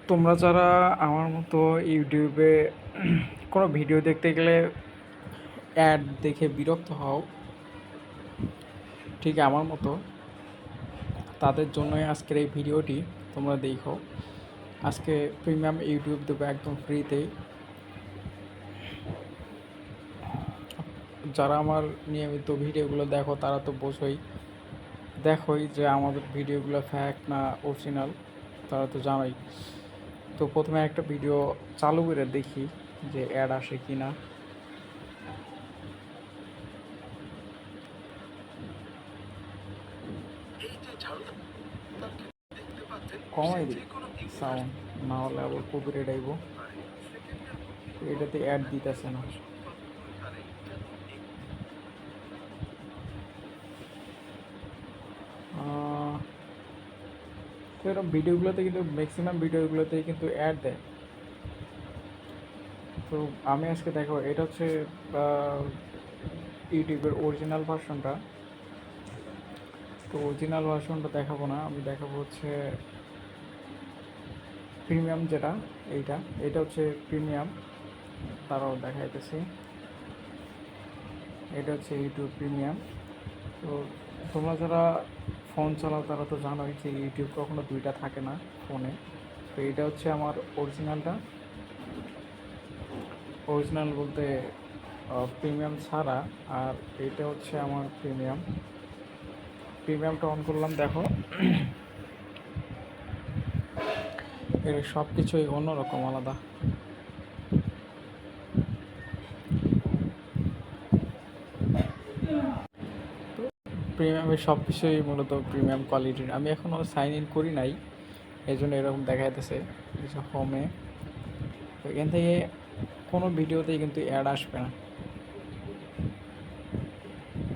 তোমরা যারা আমার মতো ইউটিউবে কোনো ভিডিও দেখতে গেলে অ্যাড দেখে বিরক্ত হও, ঠিক আমার মতো তাদের জন্যই আজকের এই ভিডিওটি। তোমরা দেখো, আজকে প্রিমিয়াম ইউটিউব দেবো একদম ফ্রিতেই। যারা আমার নিয়মিত ভিডিওগুলো দেখো তারা তো দেখোই যে আমাদের ভিডিওগুলো ফ্যাক্ট না অরিজিনাল, তারা তো জানোই। তো প্রথমে একটা ভিডিও চালু করে দেখি যে অ্যাড আসে কি না। কমাই দিই সাউন্ড, না হলে আবার কপিরাইট আইব। এটাতে অ্যাড দিতেছে না। তো এরকম ভিডিওগুলোতে কিন্তু ম্যাক্সিমাম ভিডিওগুলোতেই কিন্তু অ্যাড দেয়। তো আমি আজকে দেখো, এটা হচ্ছে ইউটিউবের অরিজিনাল ভার্সনটা। তো অরিজিনাল ভার্সনটা দেখাবো না, আমি দেখাবো হচ্ছে প্রিমিয়াম যেটা, এটা হচ্ছে প্রিমিয়াম। তারাও দেখাইতেছি, এটা হচ্ছে ইউটিউব প্রিমিয়াম। তো তোমরা যারা ফোন চালাও তারা তো জানোই যে ইউটিউব কখনো দুইটা থাকে না ফোনে। তো এটা হচ্ছে আমার অরিজিনালটা। অরিজিনাল বলতে প্রিমিয়াম ছাড়া। আর এটা হচ্ছে আমার প্রিমিয়ামটা অন করলাম, দেখো এর সব কিছুই অন্যরকম, আলাদা। তো প্রিমিয়ামের সব কিছুই মূলত প্রিমিয়াম কোয়ালিটির। আমি এখনও সাইন ইন করি নাই, এই জন্য এরকম দেখা যাইতেছে হোমে। তো এখান থেকে কোনো ভিডিওতেই কিন্তু অ্যাড আসবে না।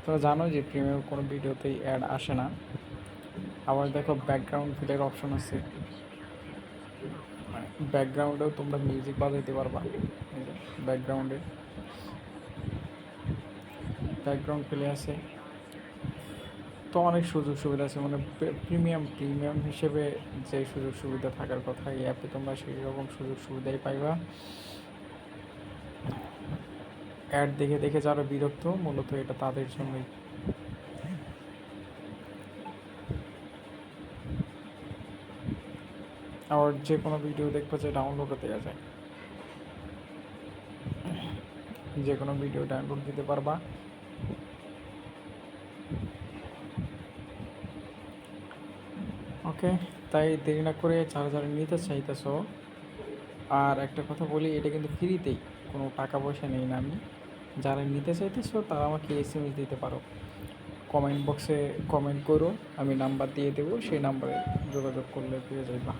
তোমরা জানো যে প্রিমিয়াম কোনো ভিডিওতেই অ্যাড আসে না। আবার দেখো ব্যাকগ্রাউন্ড ফিলের অপশন আছে, ব্যাকগ্রাউন্ডেও তোমরা মিউজিক বাজাইতে পারবা। ব্যাকগ্রাউন্ড ফিলে আছে। তো অনেক সুযোগ সুবিধা আছে, মানে প্রিমিয়াম হিসেবে যে সুযোগ সুবিধা থাকার কথা এই অ্যাপে তোমরা সেই রকম সুযোগ সুবিধাই পাইবা। অ্যাড দেখে দেখে যারা বিরক্ত, মূলত এটা তাদের জন্যই। আবার যে কোনো ভিডিও দেখবো যে ডাউনলোডও দেওয়া যায়, যে কোনো ভিডিও ডাউনলোড দিতে পারবা। ওকে, তাই দেরি না করে যারা যারা নিতে চাইতেছো, আর একটা কথা বলি, এটা কিন্তু ফ্রিতেই, কোনো টাকা পয়সা নেই না। আমি যারা নিতে চাইতেছো তারা আমাকে SMS দিতে পারো, কমেন্ট বক্সে কমেন্ট করো, আমি নাম্বার দিয়ে দেবো, সেই নাম্বারে যোগাযোগ করলে পেয়ে যাইবা।